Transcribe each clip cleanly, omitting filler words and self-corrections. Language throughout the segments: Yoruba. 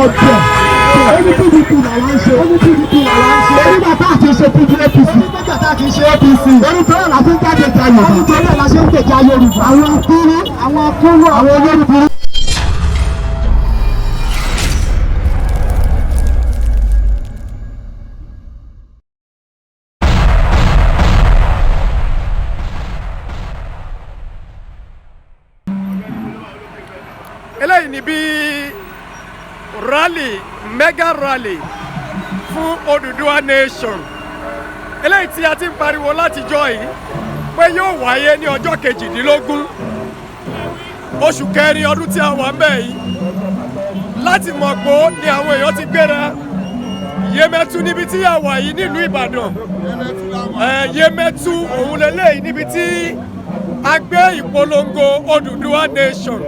ọ̀dẹ̀ oní PDP làwọn ń ṣe oní PDP làwọn ń ṣe onígbà tá a ti ṣe APC onígbà tá a ti ṣe APC onítorí la fi ń jáde jà Yorùbá onítorí la ṣe ń gbèjà Yorùbá àwọn akúrú àwọn olórúkú. eléyìí ni bí rally mega rally fún Oduduwa nation eléyìí tí a ti ń pariwo látijọ́ yìí pé yóò wáyé ní ọjọ́ 18 oṣù kẹrin ọdún tí a wà ń bẹ̀ yìí láti mọ̀ pé ni àwọn èèyàn ti gbéra Yemẹtu níbi tí a wà yìí nílùú Ìbàdàn Yemẹtu òun lélẹ́yìí níbi tí a gbé ìpolongo Oduduwa nation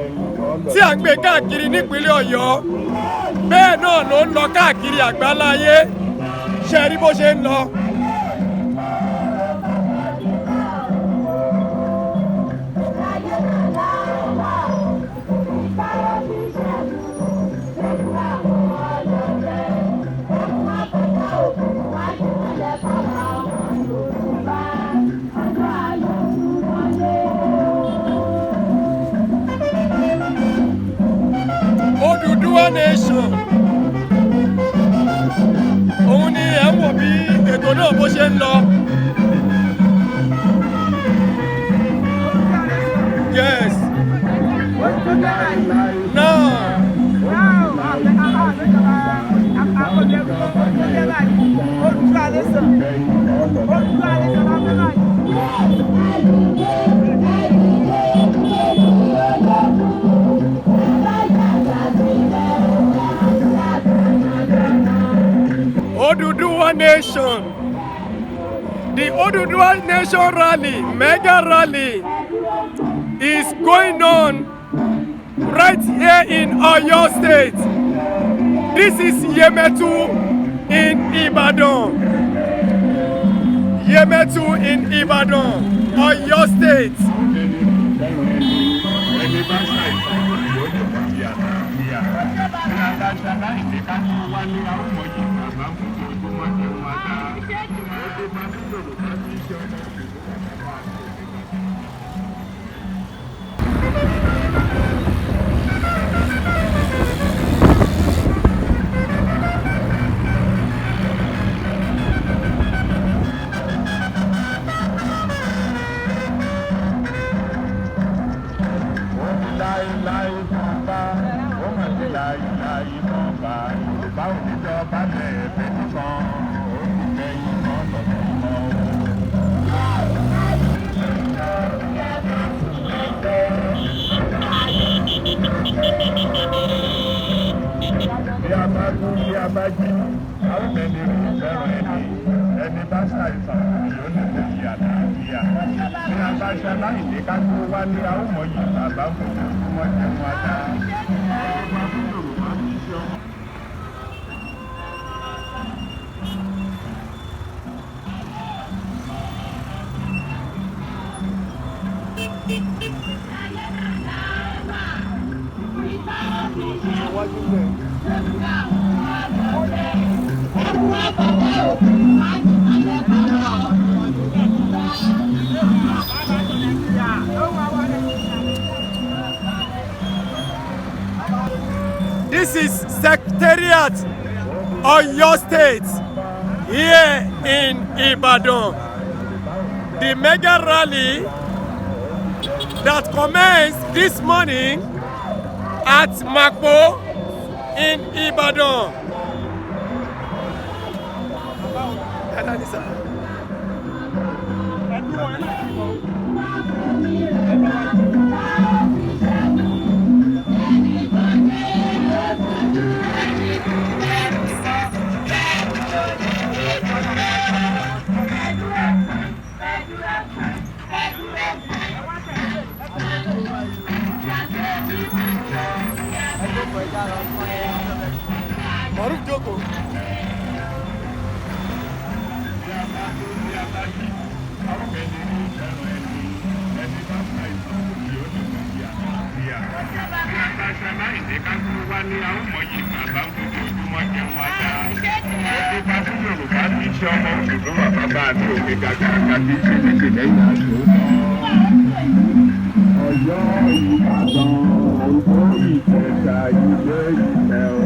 tí à ń gbé káàkiri nípínlẹ̀ Ọ̀yọ́ bẹ́ẹ̀ náà ló ń lọ káàkiri àgbáláyé ṣe rí bó ṣe ń lọ. Oduduwa nation òun ni ẹ̀ ń wò bí ètò náà bó ṣe ń lọ. Yes. Now. Oduduwa nation. The Oduduwa nation rally, mega rally, is going on right here in Oyo State. This is Yemẹtu in Ibadan. Yemẹtu in Ibadan, Oyo State. This is Secretariat Oyo State here in Ibadan. The mega rally that commenced this morning at Makpo in Ibadan. Maruf Joko. iṣẹ́ ọmọ ṣùgbọ́n bàbá àti òkè gàgàgà ti ṣe léṣe lẹ́yìn àjò. Ọ̀yọ́ Ìbàdàn Ògbó Ìjẹ̀ṣà Ìlé Ìfẹ́ o.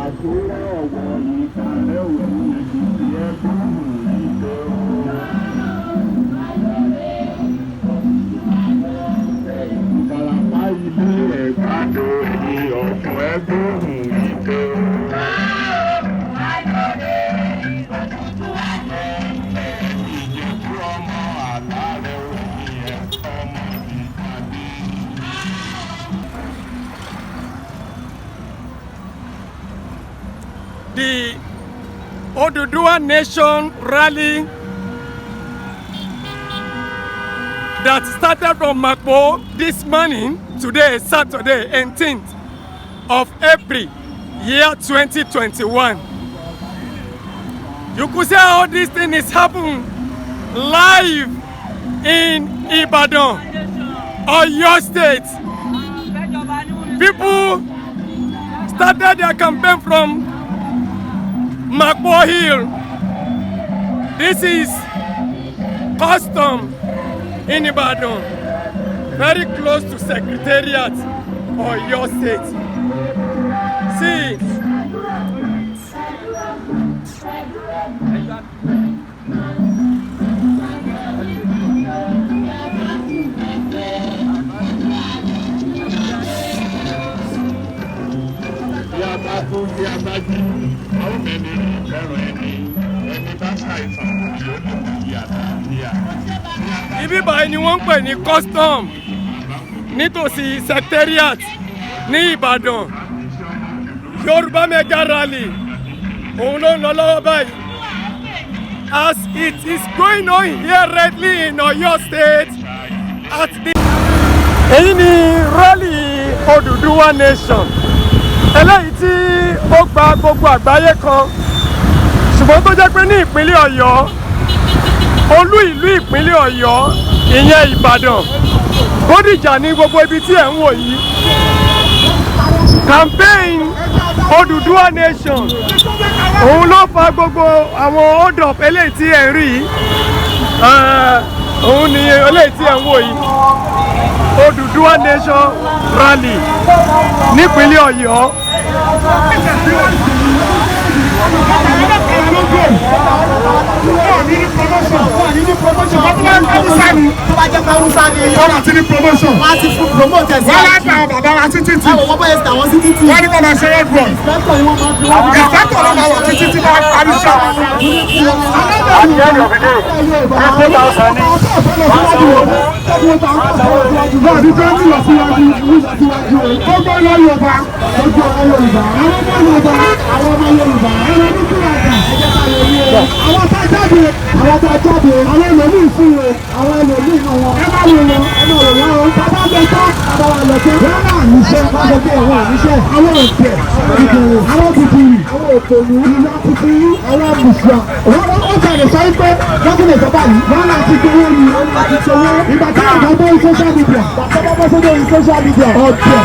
Àkúrẹ́ Ọ̀wọ̀ Ìkàrẹ́ Òwò Ìyẹ́gbọ́n. The Oduduwa Nation rally that started from Makpo this morning, today, Saturday, 18th of April, year 2021. You could say all this thing is happening live in Ibadan, Oyo State. People started their campaign from Makpo Hill. This is custom in Ibadan, very close to Secretariat Oyo State. See, ibi báyìí ni wọ́n ń pè ní custom nítòsí Secretariat ní Ìbàdàn. Yoruba mega rally òun ló ń lọ lọ́wọ́ báyìí as it is going on here rightly in Oyo State at the. èyí ni rally Oduduwa Nation eléyìí tí ó gba gbogbo àgbáyé kan ṣùgbọ́n tó jẹ́ pé ní ìpínlẹ̀ Ọ̀yọ́ olú ìlú ìpínlẹ̀ Ọ̀yọ́ ìyẹn Ìbàdàn Bódìjà ní gbogbo ibi tí ẹ̀ ń wò yìí. Campaign Oduduwa Nation òun ló fa gbogbo àwọn hold up eléyìí tí ẹ̀ ń rí òun ni eléyìí tí ẹ̀ ń wò yìí Oduduwa Nation rally nípínlẹ̀ Ọ̀yọ́. Àwọn tá a jáde, àwọn ẹlòmíì fún wọn, àwọn ẹlòmíì nù wọn. Ẹ má wo wọn, ẹ má wò wọn o. Bàbá bẹ tán, bàbá wà lọ́tọ́. Wọ́n náà níṣẹ́, wọ́n sọ pé ẹ̀wọ̀n níṣẹ́. Àwọn òkè, ìdòwò, àwọn kùkùrù, àwọn òkòlù, ìlà kùkùrù, àwọn mùsùlùmí. Ó kàlẹ̀ sọ pé wọ́n tún lè sọ báyìí. Wọ́n náà ti gbowó ni, àti sọ̀wọ́. Ìgbà tí àwọn ọmọ bọ́ social media, bàbá bọ́ sórí social media, ọ̀tẹ̀.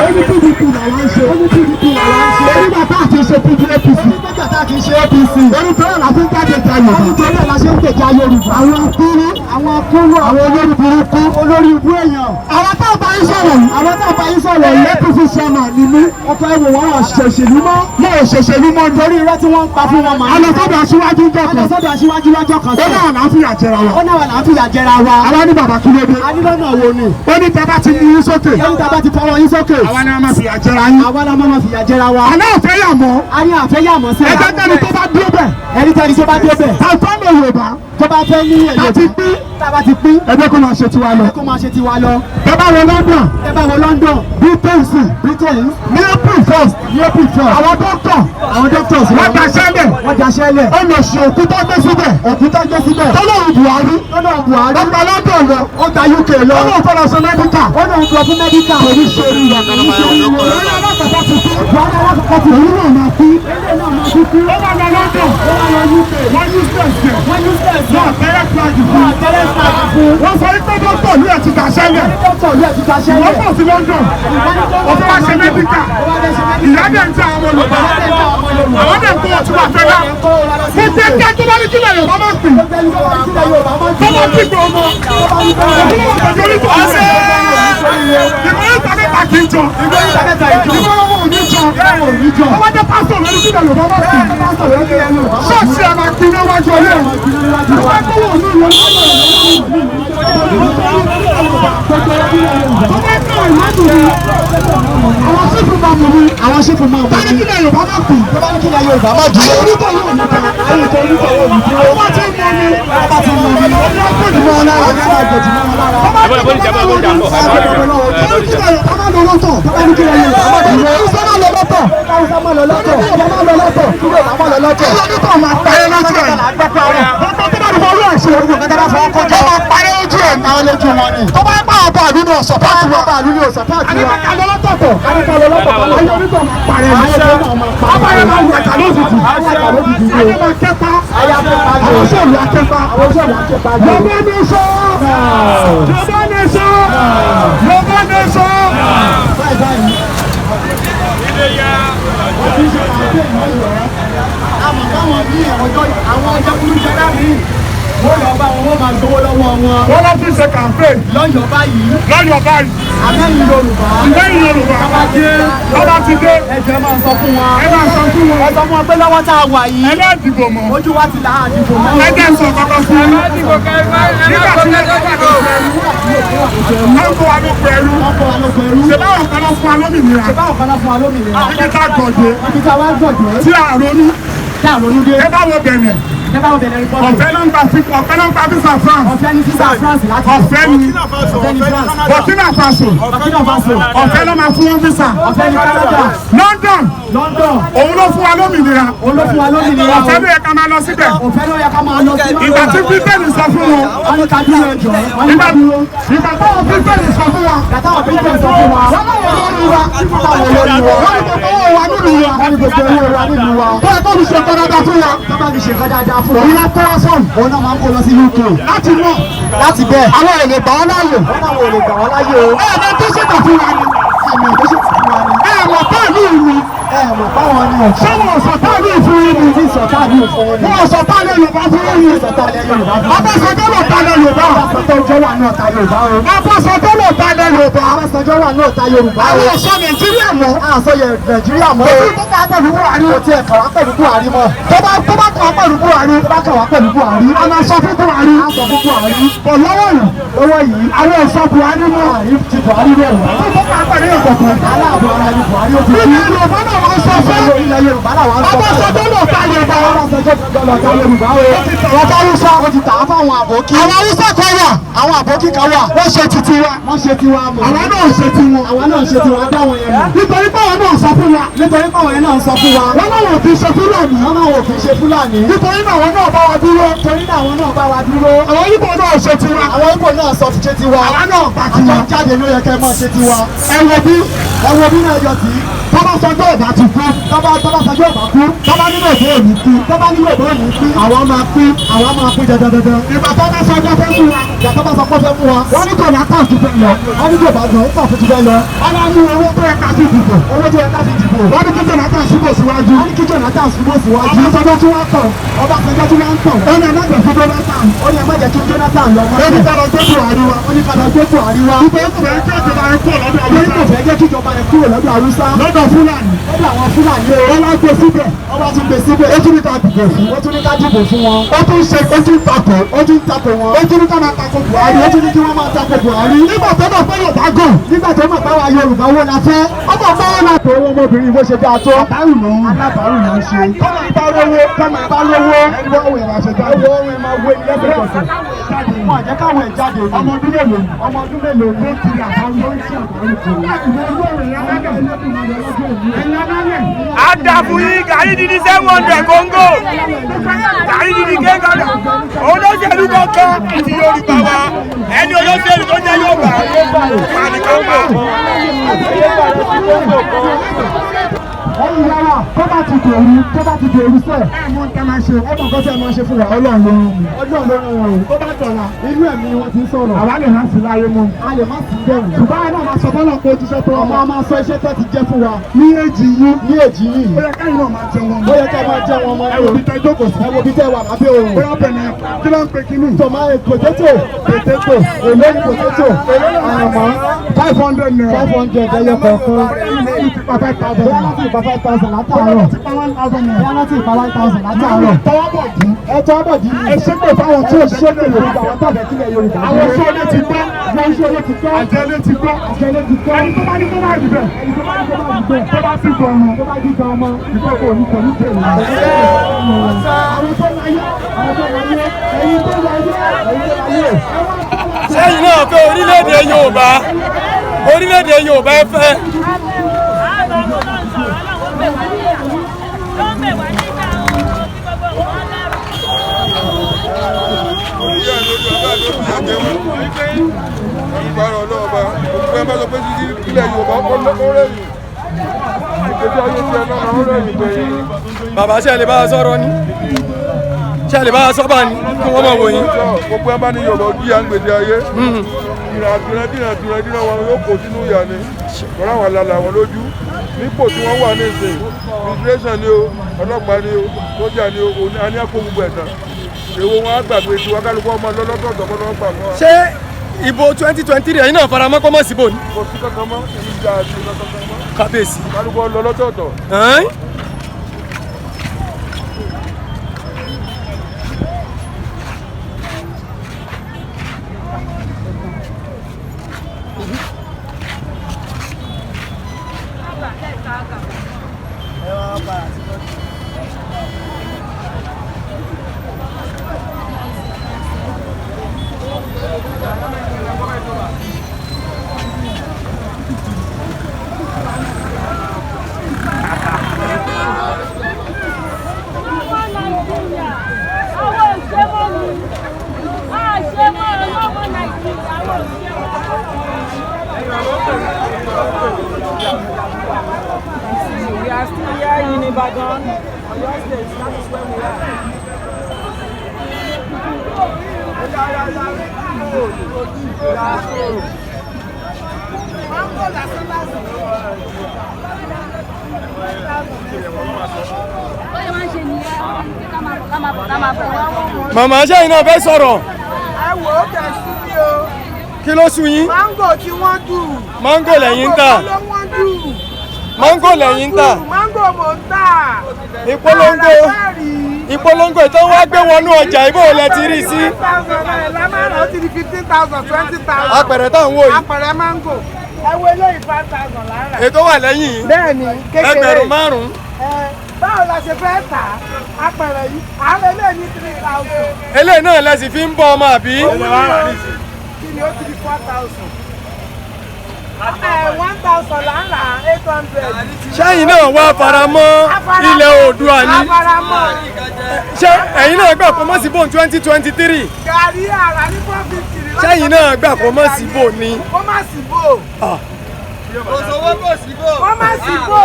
Oní PDP làwọn ń ṣe, oní PDP làwọn ń ṣe. Onígbà tá a ti ṣe APC. Onígbà tá a ti ṣe APC. Orúkọ la fi ń jáde ta Yorùbá. Orúkọ la ṣe ń gbèjà Yorùbá. Àwọn akúrú, àwọn olórí burúkú, olórí ibú èèyàn. Àwọn tá a bá yín sọ̀rọ̀ yìí. Àwọn tá a bá yín sọ̀rọ̀ yìí. APC sọ̀nà ni mí. Ọkọ ẹ̀wò wọn ò ṣèṣèlú mọ́. Mo ò ṣèṣèlú mọ́ nítorí irọ́ tí wọ́n ń pa fún wọn màá. Alọ́sọ́dọ̀ aṣíwájú ń jọ̀kan. Alọ́sọ́dọ̀ aṣíwájú lọ́jọ́ kan. Ó náà là ń fìyà jẹra wa. Ó náà là ń fìyà jẹra wa. Àwa ní bàbá kí ló dé. A ní lọ́nà wo ni. Ó ní tẹ́ bá ti mú yín sókè. Ó ní tẹ́ bá ti fọwọ́ yín sókè. lókè. àwa ni a máa fìyà jẹra yín. àwa la máa fìyà jẹra wa. àná àfẹ́ yà mọ́. a ní àfẹ́ yà mọ́ sẹ́yà. ẹgbẹ́ tẹ́ni tó bá dúró bẹ̀. ẹni tẹ́ni tó bá dúró bẹ̀. àtọ́ lè Yorùbá. tó bá fẹ́ ní ẹ̀yẹ. láti pín. tába ti pín. ẹgbẹ́ kó máa ṣe tiwa lọ. kó máa ṣe tiwa lọ. tẹ́ bá wọ London. tẹ́ bá wọ London. Britain ní April 1st. àwọn doctors wọ́n daṣẹ́lẹ̀. ó lọ ṣe òkúta gbé síbẹ̀. tọ́lọ́run Buhari. ọgbà London lọ. ó gba UK lọ. ó lóun fọlọ sọ mẹ́díkà. ó lóun fọ fún mẹ́díkà. orí ṣe orí ìwà kan máa ń lọ. òun alákọ̀ọ́kọ́ ti kú. òun náà máa kú. ó máa lọ London. wọ́n useless ẹ̀. náà tẹ́lẹ̀ flag fún. wọ́n sọ wípé dókítà ní ẹ̀ ti daṣẹ́lẹ̀. wọ́n pọ̀ sí London. ó fẹ́ wá ṣe mẹ́díkà. ìyá dẹ̀ ń tẹ àwọn Yorùbá. àwọn dẹ̀ ń kó ọtí wà fẹ́ náà. mo ṣe jẹ́ tó bá ní kílẹ̀ Yorùbá máa pè. tó bá ti gbọ́ ọmọ. ìwé ìtàgẹ́ta kì í jọ. ìwé ọmọ ò ní jọ. ó wá jẹ́ pásítọ̀ lórí kílẹ̀ Yorùbá máa pè. ṣọ́ọ̀ṣì ẹ̀ máa pin níwájú ọlẹ́ ẹ̀. ìwé tó wò ní ìwé àwọn sífù máa mú mi. báyìí kílẹ̀ Yorùbá máa pè. kílẹ̀ Yorùbá máa dùn. ayé orúkọ yóò ní ká. ọba tí ń mọ ni. ọba tí ń mọ ni. ọba tí ń mọ ni. Ẹ̀bọ̀n bọ́dìjà bọ̀ bọ́dìjà bọ̀. wọ́n lọ bá wọn wọ́n máa gbowó lọ́wọ́ wọn. wọ́n lọ fi ṣe campaign. lọ́yọ̀ báyìí. àmẹ́yìn Yorùbá. ọba ti dé. ẹ̀jẹ̀ máa sọ fún wọn. ẹ máa sọ fún wọn. ẹ sọ fún wọn pé lọ́wọ́ tá a wà yìí. ẹ má dìbò mọ́. ojú wa ti là á dìbò mọ́. ẹ jẹ́ sọ kankan fún un. nígbà tí wọ́n bá kó wa ló pẹ̀lú. ṣe báwọn kan lọ fún wa lómìnira. ibi tá a gbọ̀dọ̀. tí a ronú. ẹ bá wo Bẹ̀nẹ̀. ọ̀fẹ́ ló ń gba visa France. ọ̀fẹ́ ni Burkina Faso. ọ̀fẹ́ ló máa fún wọn visa. London òun ló fún wa lómìnira. ọ̀fẹ́ ló yẹ ká máa lọ síbẹ̀. ìgbà tí Britain sọ fún wọn. ìgbà tó Britain sọ fún wa. òun náà tẹ́wọ́ fún òun náà máa ń kó lọ sí UK láti bẹ́ẹ̀ àwọn èlé gbà wọ́n láàyè ẹ̀ẹ́dẹ́ tó ṣètò fún wa ni ẹ̀ẹ́mọ̀ táàlù ìlú ẹ̀ẹ́mọ̀ báwọn ni ọ̀tá ṣé wọ́n sọ táàlù ìfún yín ni wọ́n sọ táàlù Yorùbá fún yín Ọbásanjọ́ ló ta lẹ Yorùbá Ọbásanjọ́ wà ní ọ̀tá Yorùbá Ọbásanjọ́ ló ta lẹ Yorùbá Ọbásanjọ́ wà ní ọ̀tá Yorùbá àwọn ọ̀sọ́ Nàìjíríà mọ́ àṣọ Nàìjíríà mọ́ òfin tó bá pẹ̀lú Buhari kò tiẹ̀ kàn wá pẹ̀lú Buhari mọ́ tó bá kàn wá pẹ̀lú Buhari a máa sọ fún Buhari kò lọ́wọ́ yìí àwọn ọ̀sọ́ Buhari mọ́ ti Buhari rẹ̀ wá tó bá pẹ̀lú ìkọ̀kọ̀ aláàbọ̀ ara ni Buhari ó ti kú ilẹ̀ Yorùbá náà wọ́n sọ fún ilẹ̀ Yorùbá náà wọ́n sọ fún Ọbásanjọ́ ló ta Yorùbá wọ́n bá Hausa wọ́n ti tà á fáwọn àbókí àwọn Hausa kan wà àwọn àbókí kan wà wọ́n ṣe ti tiwa mọ́ àwọn náà ṣe tiwọn dáwọn yẹn mọ̀ nítorí pé àwọn náà sọ fún wa wọ́n náà wò kì í ṣe Fúlàní nítorí náà àwọn náà bá wa dúró àwọn Ìgbò náà ṣe tiwa àwọn Ìgbò náà sọ ti ṣe tiwa àwọn náà bá tiwa àjọ jáde ló yẹ kẹ́ mọ́ ṣe tiwa ẹ wo bí náà yọ sí Ọbásanjọ́ ọba ti kú Ọbásanjọ́ ọba kú tọ́ba nílò ìbò òní kú àwọn máa kú dandandandan. ìgbà tó bá sọjọ́ fẹ́ fún wa wọ́n ní kò ní àkáǹtì fẹ́ lọ wọ́n ní kò bá gbọ́ ìpà fún ti fẹ́ lọ wọ́n á mú owó tó yẹ ká sí ìdìbò wọ́n ní kíjọ náà tàn síbò síwájú Ọbásanjọ́ tí wọ́n tàn ó ní ẹ̀mẹ́jẹ̀ fún Jonathan lọ ó ní kàdà gbé Buhari wa kò fẹ́ jẹ́ kíjọba rẹ̀ kúrò lọ́dọ̀ Haúsá lọ́dọ̀ Fúlàní àwọn Fúlàní ó wá gbé síbẹ̀ ó tún ní ká dìbò fún wọn ó tún takò wọn ó tún ní ká máa takò Buhari ó tún ní kí wọ́n máa takò Buhari nígbà tó mọ̀ pé Yorùbá gàn Yorùbá owó la fẹ́. Ọmọ bá wọn náà tó owó ọmọbìnrin bó ṣe dáa tó. Alábàárù ló ń ṣe. Kọ́mọ ìbá lówó ẹgbẹ́ òwe ìwà ṣe jáde. Owó òwe máa wé ní lẹ́sẹ̀kẹsẹ̀. Wọ́n àjẹ́ káwọn ẹ̀ jáde. Ọmọ ọdún mélòó ló kiri àbáwọ̀ ló ń ṣe àbáwọ̀ Adafu yìí gàrí dídí 700 kóńgò. Gàrí dídí kéńgàdà. Olóṣèlú kankan àti Yorùbá wa. Ẹni olóṣèlú tó jẹ́ Yorùbá. Ẹ̀yin yàrá tó bá ti dèrú sẹ̀. Ẹ mọ nǹkan máa ṣe. Ẹ mọ nǹkan tí ẹ máa ṣe fún wa. Ọlọ́run ló rán mi. Ọlọ́run ló rán wọn o. Tó bá dọ̀la inú ẹ̀mí wọn ti ń sọ̀rọ̀. Àwa lè má sí láyé mọ́. A lè má sí bẹ́ẹ̀. Ṣùgbọ́n àwọn náà máa sọ bọ́lá pé ojúṣe tó ọmọ máa sọ iṣẹ́ tó ti jẹ́ fún wa. Ní èjì yìí. Ó yẹ káyìn náà máa jẹ wọn mọ́. Ó yẹ ká máa jẹ wọn mọ́. Ẹ wo bí tẹ jókòó sí. Ẹ wo bí tẹ wà lábẹ́ òun. Bóyá bẹ̀rẹ̀ kí ló ń pe kíní. Tòmáyé potato. Èlé ní potato. Àmọ́ 500 naira. 500 ẹyọ kọ̀ọ̀kan. Èyí ti pa 5,000. Bóyá láti ìpa 5,000 látàárọ̀. Ti pa 1,000 naira. Bóyá láti ìpa 1,000 látàárọ̀. Tọwọ́bọ̀dì. Ẹ tọwọ́bọ̀dì. Ẹ ṣépè fáwọn tí ò ṣépè Yorùbá wọn tàbí kílẹ̀ Yorùbá. Àwọn sọ́ọ́lẹ̀ ti gbọ́. Àwọn sọ́ọ́lẹ̀ ti gbọ́. Àjẹlẹ̀ ti gbọ́. Àjẹlẹ̀ ti gbọ́. Ẹni tó bá ní kó má rí bẹ́ẹ̀. Ẹni tó bá ní kó má rí bẹ́ẹ̀. Tó bá sì gbọ́ ọmọ. Tó bá jí gan ọmọ. Ìkókò ní kò ní tèmi. Àwọn tó láyé. Àwọn tó láyé. Ẹ̀yin tó láyé. Ẹ̀yin tó láyé. Sẹ́yìn náà fẹ́ orílẹ̀-èdè Yorùbá. Orílẹ̀-èdè Yorùbá ẹ fẹ́. Agbára ọlọ́ọ̀ba òkú ẹ má sọ pé títí ilẹ̀ Yorùbá ó rẹ̀yìn ìgbésí ayé tí ẹ náà ó rẹ̀yìn gbẹ̀yìn. Bàbá ṣe lè bá a sọ̀rọ̀ ni ṣe lè bá a sọ́bà ni kí wọ́n mọ̀ wò yín. Gbogbo ẹ bá ní Yorùbá ojú ya ń gbèsè ayé ìrìnàjò wọn yóò kó sínú ìyá ni wọ́n àwọn àlàlà wọn lójú nípò tí wọ́n wà ní ìsìn immigration ni o ọlọ́pàá ni o sójà ni o a ní àpò gbogbo ẹ̀tàn èwo wọn á gbàgbé tí wọn kálukú ọmọ lọ́lọ́tọ̀ọ̀tọ̀ kọ́ lọ́wọ́ gbà fún wa. Ṣé ìbò 2023 ẹ̀yin náà faramọ́ kọ́ mọ́ síbò ni. Kò sí kankan mọ́ èmi gba àti kankan mọ́. Kábíyèsí. Kálukú lọ́lọ́tọ̀ọ̀tọ̀. We are still here in Ibadan Oyo State. That is where we are. Màmá ṣẹ́yìn náà fẹ́ sọ̀rọ̀. Ẹ wò ó kẹ̀ sí mi o. Kí ló sú yín? Máńgò tí wọ́n dù. Máńgò lẹ́yìn ń tà. Máńgò ló wọ́n dù. Máńgò lẹ́yìn ń tà. Máńgò mò ń tà. Ìpolongo ìtàn wá gbé wọnú ọjà ìbò lẹ ti rí sí. 15,000 naira lámàrán ó ti di 15,000 20,000. Apẹ̀rẹ̀ táwọn wò yìí. Apẹ̀rẹ̀ máńgò. Ẹ wo eléyìí 5,000 lára. Ètò wà lẹ́yìn yìí. Bẹ́ẹ̀ni kékeré. Ẹgbẹ̀rún 5. Báwo la ṣe fẹ́ tà á? Apẹ̀rẹ̀ yìí àárẹ̀ lè ní 3,000. Eléyìí náà lẹ́sìn fi ń bọ ọmọ àbí. Kí ni ó ti di 4,000? 1,000 là ń rà 800. Ṣẹ́yìn náà wá faramọ́ ilẹ̀ Oòduà ni. Ṣé ẹ̀yin náà gbà kó mọ́ síbò 2023? Gàrí àrà ní 450. Ṣẹ́yìn náà gbà kó mọ́ síbò ni. Kó má síbò. Kò sówó kò síbò. Kó má síbò.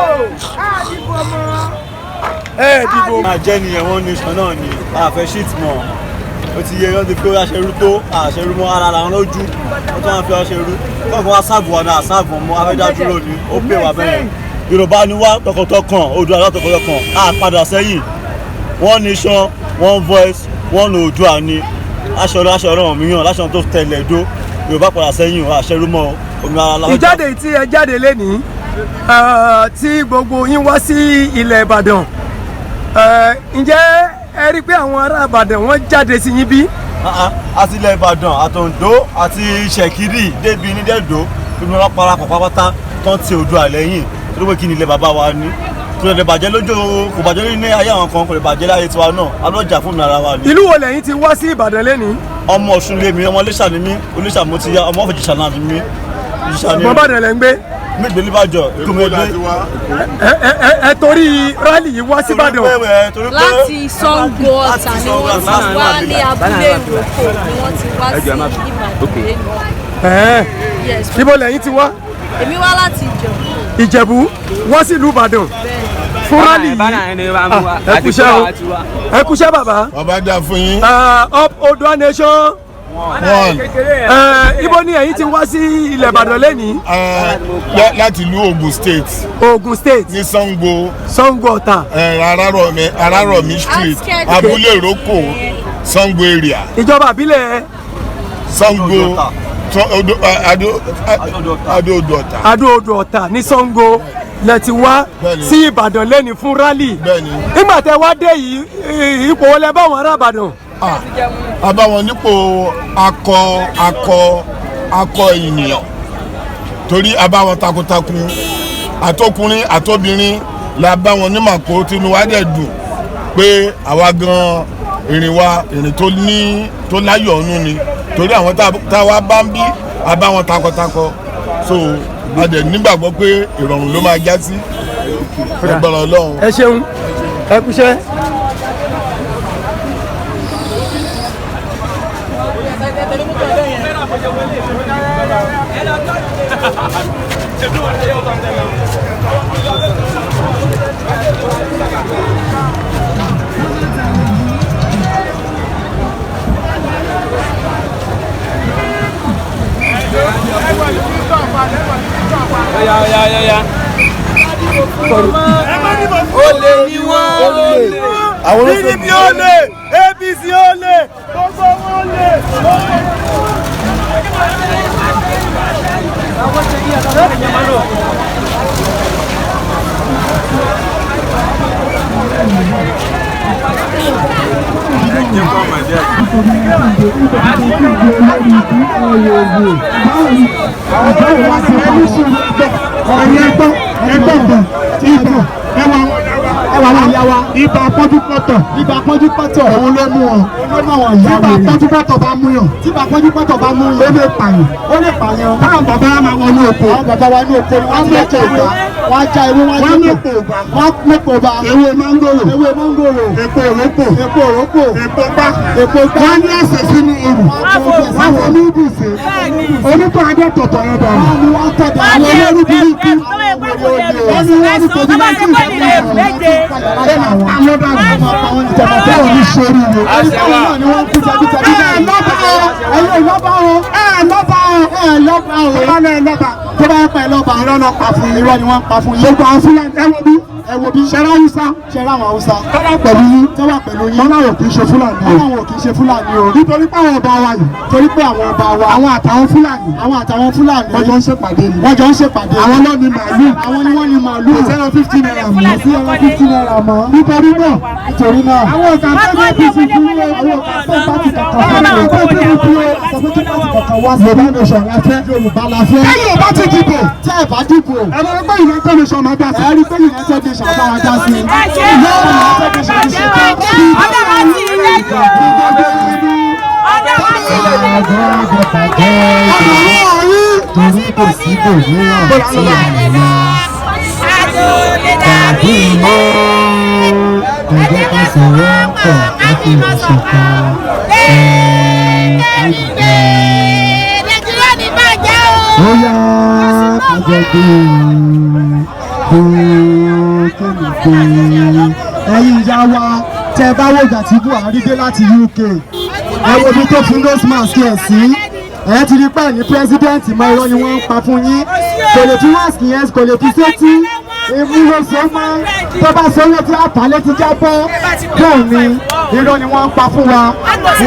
Á dìbò mọ́. Ẹ dìbò. máa jẹ́ nìyẹn wọ́n nation náà ni àfẹ́ shit mọ́ ó ti yẹ wọ́n ti pé aṣerú tó àṣerú mọ́ ara làwọn lójú ó tún wọn fi aṣerú kọ́kọ́ wá sáàbù wọn náà sáàbù ọmọ afẹ́dájúrò ni ó pè wá bẹ́ẹ̀ Yorùbá ni wá tọkàntọkàn Oòduà látọkàntọkàn á padà sẹ́yìn one nation one voice one Oòduà ni aṣọ ọ̀rọ̀ mìíràn láṣọ tó tẹ̀lé dó Yorùbá padà sẹ́yìn àṣerú mọ́ omi ara làwọn. Ìjáde tí ẹ jáde lénìí tí gbogbo yín wá sí ilẹ̀ Ìbàdàn ǹjẹ́ ẹ rí i pé àwọn ará Ìbàdàn wọ́n jáde sí yín bí? àti ilẹ̀ Ìbàdàn àtòǹdó àti Ṣẹ̀kírì débi ní dẹ́dọ̀ ìlú wọn parapọ̀ pápátá tán ti Oòduà lẹ́yìn tó pé kí ni ilẹ̀ bàbá wa ní kò lè bàjẹ́ lójú kò bàjẹ́ lórí ní ayé àwọn kan kò lè bàjẹ́ láyé tiwa náà alọ́jà fún ara wa ni. ìlú wo lẹ́yìn ti wá sí Ìbàdàn lẹ́nìí. ọmọ Ọ̀ṣun lèmi ọmọ Iléṣà ni mí Iléṣà mo ti ya ọmọ Ìjẹ̀ṣà náà ni mí. ọmọ Ìbàdàn lẹ́ ń gbé. mi gbé níbàjọ́ ikú mi gbé. ẹ torí rálì yìí wá sí Ìbàdàn. láti Ṣàngó Ọ̀tà ni wọ́n ti wá ní abúlé ìrókò ni wọ́n ti wá sí Ìbàdàn. ibo lẹ́yìn ti wá. èmi wá láti Ìjẹ̀bú wọ́n sí ìlú Ìbàdàn fún rálì yìí. ẹ kúṣẹ́ bàbá. bàbá dà fún yín. up Oduduwa nation. ibo ni ẹ̀yin ti wá sí ilẹ̀ Ìbàdàn lẹ́nìí. láti ìlú Ogun State. Ogun State. ní Ṣàngó. Ṣàngó Ọ̀tà. Arárọ̀mí street abúlé ìrókò Ṣàngó area. ìjọba àbílẹ̀. Ṣàngó Adó-Odò Ọ̀tà ní Ṣàngó lẹ ti wá sí Ìbàdàn lẹ́ni fún rálì. nígbà tẹ wá dé yìí ipò wọlé báwọn ará Ìbàdàn. a bá wọn nípò akọ ènìyàn torí a bá wọn takuntakun àtọkùnrin àtọbìnrin la bá wọn ní màkó tinú wa dẹ̀ dùn pé àwa gan ìrìn wa ìrìn tó láyọ̀ ọ̀nù ni torí àwọn tá a wá bá ń bí a bá wọn takọtakọ so a dẹ̀ nígbàgbọ́ pé ìrọ̀rùn ló máa já sí ẹgbẹ̀rún Ọlọ́run. ẹ ṣeun ẹ kúṣẹ́. Olè ni wọ́n. PDP olè, APC olè, gbogbo wọn olè. ẹwà wọn ìyá wa ibà pọ́njú pọ́tọ̀ òun ló mú wọn ìyá wa tí ibà pọ́njú pọ́tọ̀ bá mú yàn tí ibà pọ́njú pọ́tọ̀ bá mú yàn ó lè pààyàn táwọn bàbá wa máa wọnú oko àwọn bàbá wa ní oko wọ́n mẹ́kọ̀ ọ̀gbà wọ́n já ewé wọ́n mẹ́kọ̀ ọ̀gbà ewé mángòrò epo òrókò epo gbá wọ́n ní ẹ̀sẹ̀ sínú irù wọ́n fọ ní ibùsè onítọ̀ adé tọ̀tọ̀ yẹn dà wọ́n tọ̀dọ̀ àwọn olórí burúkú wọ́n ní wọ́n ní kò bí wọ́n sì ń sọ tó bá pẹ̀ lọ́ba irọ́ náà pa fún irọ́ ni wọ́n pa fún yín. gbogbo àwọn fúlàní ẹ wo bí ṣẹlá Haúsá ṣẹlá àwọn Haúsá tọ́wọ́ pẹ̀lú yín tọ́wọ́ kì í ṣe fúlàní o ọlọ́wọ́ kì í ṣe fúlàní o nítorí pé àwọn ọba wa yìí torí pé àwọn ọba wa àwọn àtàwọn fúlàní wọ́n jọ ń ṣèpàdé àwọn náà ni màálù àwọn ni wọ́n ni màálù 0.50 naira mọ́ sí 0.50 naira mọ́ nítorí náà àwọn ọ̀gá fẹ́ẹ́ APC fún mi àwọn ọ̀gá fẹ́ẹ́ pàtì kankan wá sí Yorùbá nation la fẹ́ Yorùbá la fẹ́. ẹ yóò bá ti dìbò tẹ́ ẹ bá dìbò ẹ lọ pé United Nation máa dá sí. ẹ rí pé United Nation bá wa dá sí. torí kò sí bòmíràn tí a lè lọ tàbí mọ́ ẹ̀jẹ̀ ká sọ̀rọ̀ pọ̀ ká fi hàn ṣọ̀kan. Nàìjíríà ní bàjẹ́ o. Ó yá àjọ̀gbé ẹ̀yin ìyá wa tẹ́ bá wò ìgbà tí Buhari dé láti UK ẹ wo bí tó fún nose mask ẹ̀ sí ẹ ti rí pẹ́ ní president mọ irọ́ ni wọ́n ń pa fún yín kò lè fi mask yẹn kò lè fi sétí ìmúlò sọ́mọ́ tó bá sọ́yọ́ tí àtàlẹ́ ti jábọ́ bẹ́ẹ̀ ni irọ́ ni wọ́n ń pa fún wa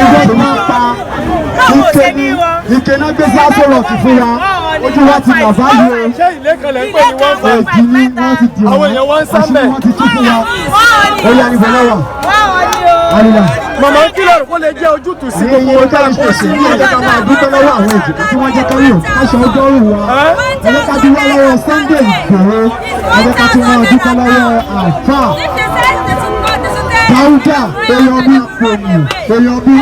irọ́ ni wọ́n ń pa ike náà gbé sí aṣọ́rọ̀kì fún wa ojú wa ti nà báyìí o. ṣé ilé kan lè ń pè ní wọ́n fà? èjì ni wọ́n ti dì àwọn èèyàn wọ́n ń sábẹ̀. wọ́n ti tún fún wa. ó yà ní bọ̀lá wa. àríyá. màmá kí lóòrù kó lè jẹ́ ojútùú sí gbogbo ọjọ́ ìṣẹ̀ṣẹ̀ ní ọjọ́ ká máa dúpẹ́ lọ́wọ́ àwọn èjìká tí wọ́n jẹ́ káyọ̀ káṣọ ọjọ́ òru wa. ẹlẹ́ka ti wá lọ́wọ́ Sunday Ìgbòho ẹ̀jẹ̀ ká ti máa dúpẹ́ lọ́wọ́ àfà Dáúdà Oyọ̀mí Kòmù Oyọ̀mí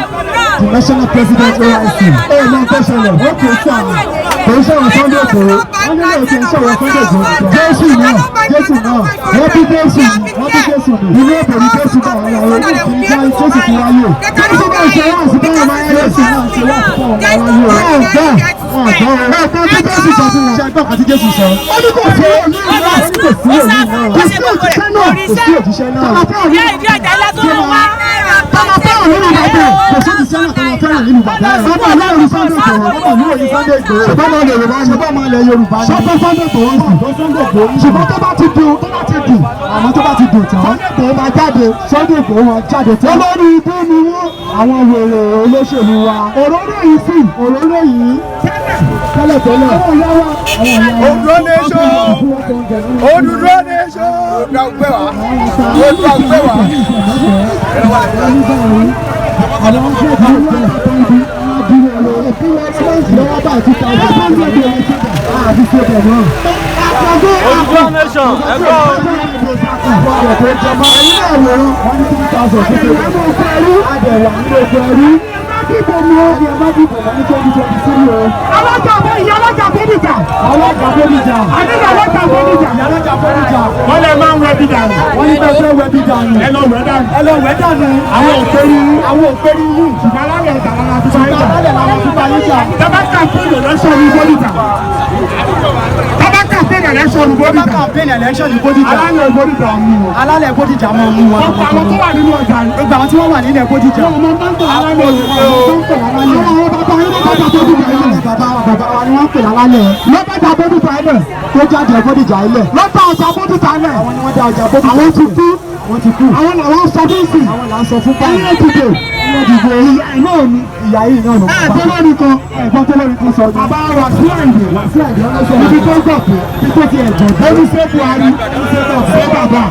the national president OIC lọ tó ṣẹlẹ̀ ó kò sí àwọn kò ń sọ̀rọ̀ Sunday Ìgbòho wọ́n nílò kí n sọ̀rọ̀ Sunday Ìgbòho Jésù náà wọ́n bí Jésù ní inú ètò ní Jésù náà wọ́n yàwó ìjà Jésù ti wáyé Jésù náà ṣe wá sí báwọn máa yẹ Jésù náà ṣe wá sí báwọn máa wáyé ọ̀gbọ́n tí Jésù sọ fún wọn ṣe gbọ́ àti Jésù sọ ó ní kò sí òní náà ó ní kò sí òní náà kò sí òjíṣẹ́ náà kò sí òjíṣẹ́ náà tọ́lá fẹ́ràn nínú bàbá kò sí òjíṣẹ́ náà tọ́lá fẹ́ràn nínú bàbá ọmọ ọlọ́run Sunday Ìgbòho ọmọ mi ò ní Sunday Ìgbòho ṣùgbọ́n ọmọ Yorùbá ni ṣùgbọ́n ọmọ ilẹ̀ Yorùbá ni ṣùgbọ́n Sunday Ìgbòho ṣùgbọ́n tó bá ti dùn àmọ́ tó bá ti dùn tán Ìgbòho máa jáde Sunday Ìgbòho máa jáde tán olórí ibú ni wọ́n àwọn wèrè olóṣèlú wa òróró yìí sì òróró yìí tẹ́lẹ̀tẹ́lẹ̀ Oduduwa nation Oduduwa nation Oduduwa gbé wa. Oduduwa nation alájà bódìjà wọ́n lè máa ń wẹ bí dànù wọ́n ní bẹ́ẹ̀ fẹ́ wẹ bí dànù ẹ lọ wẹ dànù àwọn òpèrí yìí ṣùgbọ́n alálẹ̀ làwọn fi bá yín jà tọ́ba kàmpéènì ẹ̀lẹ́ṣọ̀ ní bódìjà alálẹ̀ bódìjà mọ̀ mú wọn gbogbo àwọn tó wà nínú ọjà gbogbo àwọn tí wọ́n wà nílẹ̀ bódìjà bàbá wa ni wọ́n pè lálẹ́ lọ́bàjà bódìjà ilẹ̀ tó jáde bódìjà ilẹ̀ lọ́bà ọjà bódìjà ilẹ̀ àwọn ni wọ́n dá ọjà bódìjà àwọn ti kú àwọn làwọn sọ fún sí àwọn là ń sọ fún báyìí ẹ̀ẹ́dìgbò náà ni ìyá yìí náà ló bá ẹ̀gbọ́n tó lórí kan sọ bàbá wa sí àìdè ọlọ́sọ̀ ibi tó gbọ̀ pé bí tó ti ẹ̀gbọ́n ó ní ṣé Buhari ṣé bàbá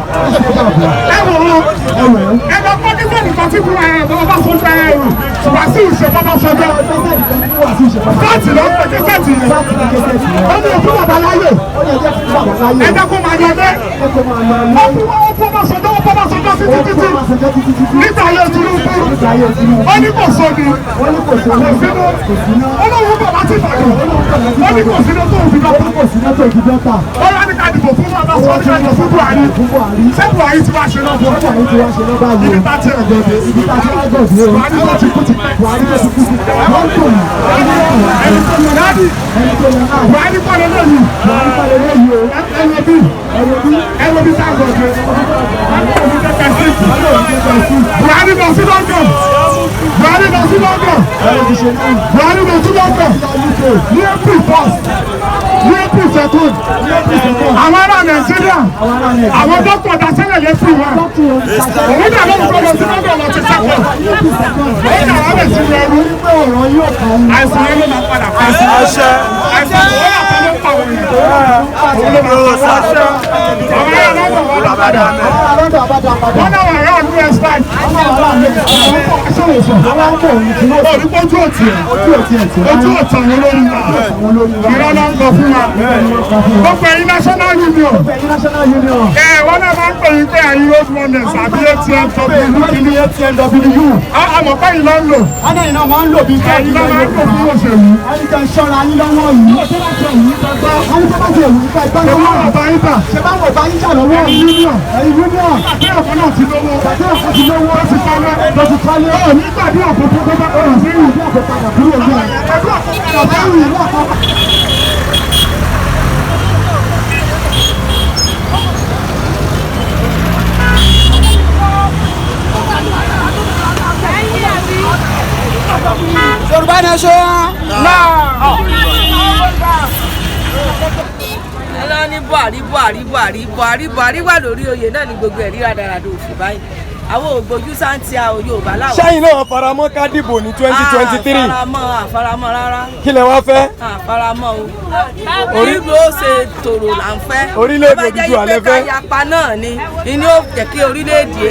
ẹ̀wọ̀ pọ́kítẹ́ nìkan tí fún bàbá sọ́jọ́ ẹ̀rù wá sí ìṣèjọba sọ́jọ́ fáàtì ló ń pè kẹsẹ̀tì yìí ó ní òkú bàbá láyè ẹ̀jẹ̀ kó máa yọ dé ó fún bàbá sọ́jọ́ títí nígbà ayé Tinubu ó ní kò sóni kò sínú olówó bàbá ti bàjẹ́ ó ní kò sínú tó òfin dọ́ta ó yá ní ká dìbò fún bàbá sọ́jọ́ ẹ̀jọ̀ fún Buhari ṣé Buhari ti wá ṣe náà bọ̀ ibi tá ti rẹ̀ gbọ̀dẹ̀ Buhari ló ti kú ti Buhari kọ́ lé lóyún ẹ̀rọ bí tá a gbọ̀dẹ̀ Buhari lọ sí London Buhari lọ sí London ní April 1st ní April 2nd àwọn ará Nàìjíríà àwọn dókítà dasẹ́lẹ̀ lé fún wa òun dà lóhùn tó lọ sí London lọ ti sáfẹ́ ó dà wọ́n lè sí ẹrú àìsàn yẹn ló máa padà pa àìsàn kò wọ́n àpá ló pa òun yẹn òun ló máa pa àṣẹ àwọn ará London wọ́n lọ padà wọ́n náà wà rán ọdún ẹ̀sán olùkọ́ ojú òtí ẹ̀ ojú òtí àwọn olórí ìrọ́lá ń gbọ́ fún wa gbogbo ẹ̀yin national union wọ́n náà máa ń pè yín pé ẹ̀yin road runners àbí ATMW àmọ́ pé ẹ̀yin ló ń lò ẹ̀yin náà máa ń lò bí ẹ̀yin náà máa ń lò fún òṣèlú ẹ̀yin kan ṣọ́ra yín lọ́wọ́ yìí ṣé báwọn ọba yín tà ṣé báwọn ọba yín tà lọ́wọ́ union àti ọ̀pọ̀ náà ti lówó ó ti kọ́lé ó nígbà bí ọ̀pọ̀ tó bá ọ̀rọ̀ sí ìlú ọ̀pọ̀ padà kúrò ní Yorùbá nation náà. ẹlọ́ ní Buhari wà lórí oyè náà ní gbogbo ẹ̀rí rádaràdà òfin báyìí àwọn ògbójú sáńtì àwọn Yorùbá láwọn. sẹ́yìn náà faramọ́ ká dìbò ní 2023. àfaramọ́ rárá. kí lẹ wá fẹ́. àfaramọ́ o orílẹ̀ ó ṣe tòrò là ń fẹ́. orílẹ̀-èdè Oduduwa lẹ fẹ́. tó bá jẹ́ ìpè káyapa náà ni inú ó jẹ́ kí orílẹ̀-èdè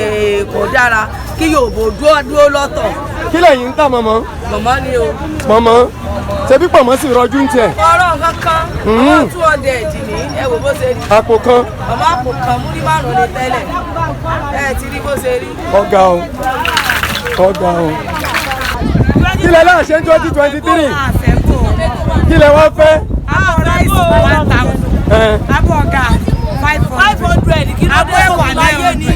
kò dára kí Yorùbá dúró lọ́tọ̀. kí lẹ̀yin ń tà mọ́mọ́. mọ̀mọ́ ni o. mọ́mọ́ ṣebí pọ̀mọ́ sì rọjú ń tiẹ̀. ọ̀rọ̀ kankan ọmọ 200 ní ẹ wò bó ṣe rí. àpò kan. ọmọ àpò kan múrí márùn-ún ní tẹ́lẹ̀ ẹ ti rí bó ṣe rí. ọ̀gá o ọ̀gá o. kí lẹ náà ṣe ń 2023 kí lẹ wá fẹ́. àbọ̀ ráìsì 1000 àbọ̀ ọ̀gá 500 kí ló dé ẹ̀wà láyé ni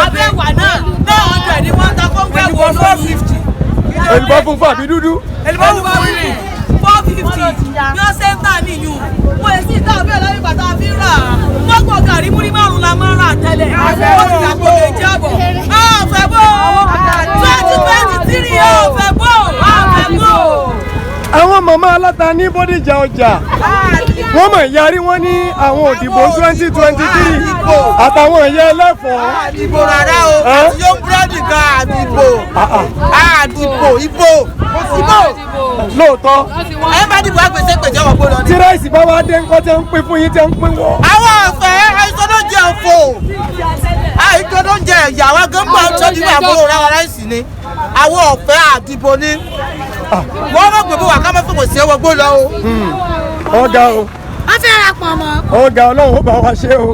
abẹ́ ẹ̀wà náà 900 ni wọ́n ta fún ẹ̀wà 450. èlùbọ́ funfun àbí dúdú. èlùbọ́ funfun ni 450 bí ó ṣe ń tà nìyún mo lè sí ìta ọbẹ̀ lórí bàtà fi rà wọ́n gbọ́ gàrí múrí márùn-ún la máa ń rà tẹ́lẹ̀ wọ́n ti dàpọ̀ lè jábọ̀ ọ̀fẹ́ bò 2023 ọ̀fẹ́ bò ọ̀fẹ́ bò. àwọn màmá aláta ní Bódìjà ọjà wọ́n mọ̀ yarí wọ́n ní àwọn òdìbò 2023 àtàwọn ẹ̀yẹ ẹlẹ́fọ̀ọ́. àdìbò rárá o àti yóò búrẹ́dì kan àdìbò àdìbò ìbò ìbò. lóòótọ́. ẹ bá dìbò àgbèsè pèjọ wọ̀ bó lọ ní. tí ráìsì bá wá dé ńkọ́ tẹ́ ń pín fún yín tẹ́ ń pín wọ́. àwọn ọ̀fẹ́ àìsàn ló jẹ òfò àìsàn ló jẹ ẹ̀yà wa gan bá ọjọ́ nínú àbúrò ráwa ráìsì ni àwọn ọ̀fẹ́ àdìbò ni wọ́n mọ̀ pé bó wà ká má fòkò sí ẹwọ́ gbó lọ o. ọ̀gá o. wọ́n fẹ́ ra pọ̀ mọ́. ọ̀gá ọlọ́run ó bá wa ṣe o.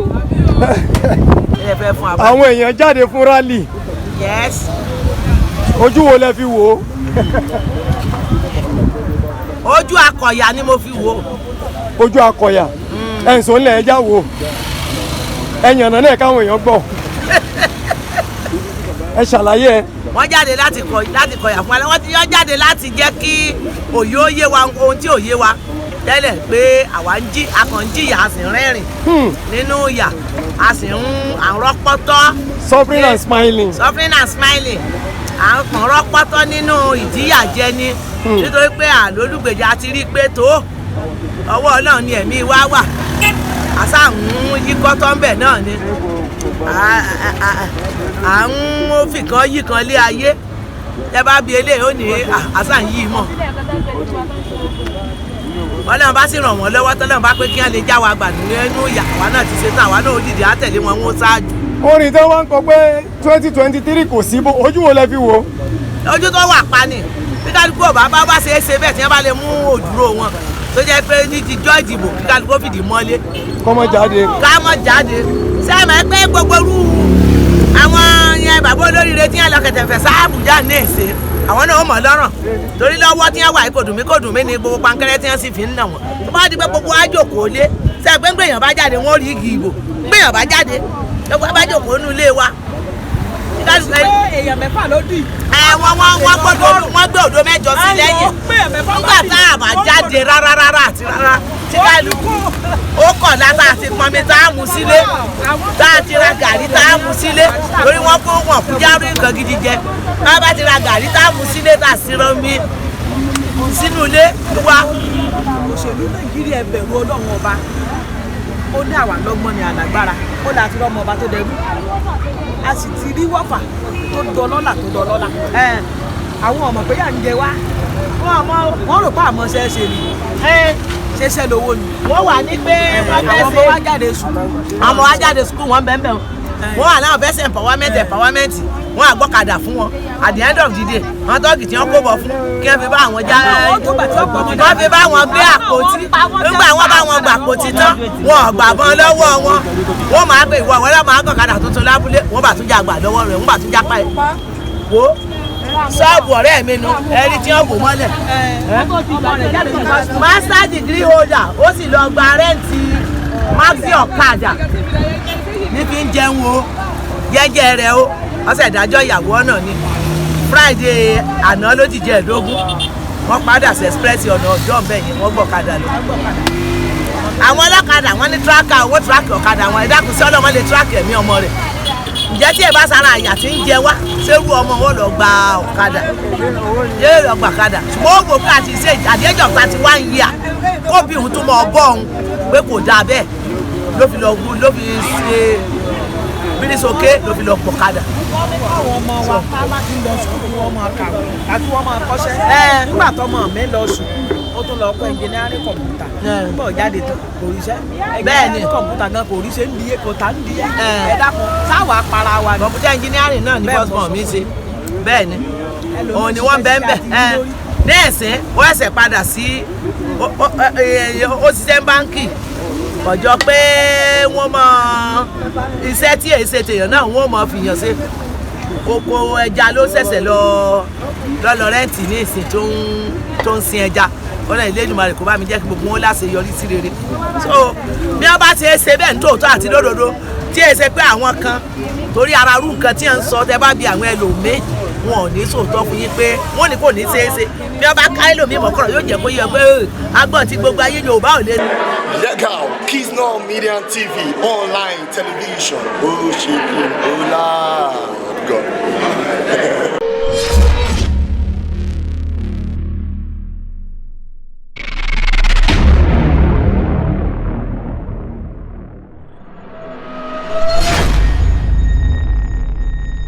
àwọn èèyàn jáde fún rálì. yes. ojú wo lẹ fi wò ó. ojú akọ̀yà ni mo fi wò ó. ojú akọ̀yà ẹ̀sùn ńlẹ̀ ẹja wò ẹ yànnà náà káwọn èèyàn gbọ́ ẹ ṣàlàyé ẹ. wọ́n jáde láti kọ̀yà fún wa wọ́n ti yọ jáde láti jẹ́ kí òye ó yé wa ohun tí ò yé wa tẹ́lẹ̀ pé àwa ń jìyà a sì ń rẹ́rìn nínú ìyà a sì ń rọ́pọ́tọ́. suffering and smiling. suffering and smiling à ń kàn rọ́pọ́tọ́ nínú ìdíyàjẹni nítorí pé àlólùgbèjà ti rí pé tó ọwọ́ Ọlọ́run ni ẹ̀mí wa wà àṣà ń yí kọ́tọ́ ń bẹ̀ náà ni à ń fìkan yí kan lé ayé ẹ bá bi eléyìí ó ní àṣà ń yí mọ̀ Ọlọ́run bá sì ràn wọ́n lọ́wọ́ tọ́lọ́run bá pé kí wọ́n lè já wa gbà nínú ìyà àwa náà ti ṣe tán àwa náà ó dìde á tẹ̀lé wọn wọ́n ṣáájú. orin tí wọ́n ń kọ pé 2023 kò sí bó ojú wo lẹ fi wò. ojú tó wà pa ni bí kálukú ọba bá ṣe é ṣe bẹ́ẹ̀ tí wọ́n bá lè mú òdúró wọn tó jẹ́ pé ní ti jọ́ ìdìbò kí kálukú fìdí mọ́lé. kọ́mọ jáde. kámọ́ jáde sẹ́mi pé gbogbo rú àwọn yẹn bàbá olóríire tí wọ́n lọ kẹ̀tẹ̀fẹ̀ sáàbùjá ní èsè àwọn náà mọ̀ lọ́rùn torí lọ́wọ́ tí wọ́n wà kòdùnmí ni gbogbo pankẹ́rẹ́ tí wọ́n sì fi ń nà wọ́n tó bá di pé gbogbo àjòkó lé sẹ́mi pé gbèyàn bá jáde wọ́n rí igi ìbò gbèyàn bá jáde gbogbo àjòkó nínú ilé wa. èèyàn mẹ́fà ló dì. wọ́n gbé òdo mẹ́jọ sí lẹ́yìn nígbà tá a bá jáde rárá àti rárá tí kálukú ó kọ̀ látà àti pọnmi tá a mú sílé tá a ti ra gàrí tá a mú sílé torí wọ́n kó wọn kú járó nǹkan gidi jẹ tá a bá ti ra gàrí tá a mú sílé tá a sì rán mi sínú ilé wa. òṣèlú Nàìjíríà ẹ bẹ̀rù Ọlọ́run ọba ó ní àwa lọ́gbọ́n ní alágbára ó láti rọ́mọ ọba tó dẹrú a sì ti rí wọ́fà tó dọlọ́là àwọn ọmọ pé yà ń jẹ wá wọ́n rò pé àmọ́ ṣẹ́ṣe ni ṣẹ́ṣẹ́ lówó ni. wọ́n wà ní pé wọ́n fẹ́ ṣe àwọn ọmọ wa jáde sùkúl. àwọn wa jáde sùkúl wọn bẹ́ẹ̀ bẹ́ẹ̀ wọ́n wà náà fẹ́ ṣe empowerment wọ́n àgbọ́kadà fún wọn at the end of the day wọ́n tọ́gì tí wọ́n kó bọ̀ fún kí wọ́n fi bá àwọn já wọ́n fi bá wọn gbé àpótí nígbà wọ́n bá wọn gbà àpótí tán wọn gbà bọ́n lọ́wọ́ wọn wọ́n máa gbé ìwọ àwọn ọlọ́mọ àgbọ̀kadà tuntun lábúlé wọ́n bá tún já gbà lọ́wọ́ rẹ̀ wọ́n bá tún já pa ẹ̀ wo ṣọ́ọ̀bù ọ̀rẹ́ mi nu ẹni tí wọ́n bò mọ́lẹ̀ master degree holder ó sì lọ gba rẹ́ǹtì maxi ọ̀kadà ní fi ń jẹun o jẹ́jẹ́ rẹ̀ o ọ̀sẹ̀ ìdájọ́ ìyàwó náà ni Friday àná ló dìjẹ́ ẹ̀dógún wọ́n padà sí express ọ̀nà ọjọ́ ọ̀bẹ yẹn wọ́n gbọ̀kadà lọ. àwọn ọlọ́kadà wọ́n ní tíráàkà owó tíráàkì ọ̀kadà wọn ìdákùn sí ọlọ́mọ lè tíráàkì ẹ̀mí ọmọ rẹ̀ ǹjẹ́ tí ẹ bá sára àyà tí ń jẹ wá ṣérú ọmọ wọn lọ gba ọ̀kadà yóò lọ gba ọ̀kadà ṣùgbọ́n ó gbòógì àti ṣe àdéjọ́ 31 years kóbi òun tún mọ ọbọ̀ òun pé kò dáa bẹ́ẹ̀ ló fi ṣe bírísókè ló fi lọ gbọ̀kadà. àwọn ọmọ wa láti lọ sùkúl wọn máa kàwé àti wọn máa kọ́ṣẹ́. nígbà tọmọ mi lọ sùkúl ó tún lọ kọ́ engineering kọ̀m̀pútà nígbà jáde tán kò ríṣẹ́. bẹ́ẹ̀ ni kọ̀m̀pútà náà kò ríṣẹ́ ń diẹ kò tá ń diẹ. ẹ dákun sáwà para wa ni. kọ̀m̀pútà engineering náà ní first born mi ṣe bẹ́ẹ̀ ni òun ni wọ́n bẹ́ẹ̀ bẹ́ẹ̀ ní ẹ̀sìn ó ẹ̀sẹ̀ padà sí ó ṣiṣẹ́ báńkì ọjọ́ pé wọ́n mọ iṣẹ́ tí èyí ṣe tèèyàn náà wọ́n mọ fìyàn ṣe oko ẹja ló ṣẹ̀ṣẹ̀ lọ rẹ́ǹtì ní ìsìn tó ń sin ẹja ọ̀nà Elédùmarè kó bá mi jẹ́ kí gbogbo wọn láṣẹ yọrí sí rere so bí wọ́n bá ti ṣe bẹ́ẹ̀ ní tòótọ́ àti lódodo tí èyí ṣe pé àwọn kan torí ara rú nǹkan tí à ń sọ tẹ bá bi àwọn ẹlòmíì wọn ò ní sòótọ́ fún yín pé wọ́n ní kò ní ṣeéṣe bí wọ́n bá ká ẹlòmíì mọ́kànlá yóò jẹ́ kó yẹ pé agbọ̀n tí gbogbo ayé Yorùbá ò lè. Legal Kisno Media TV online television ó ṣe kí n ó láàgọ̀.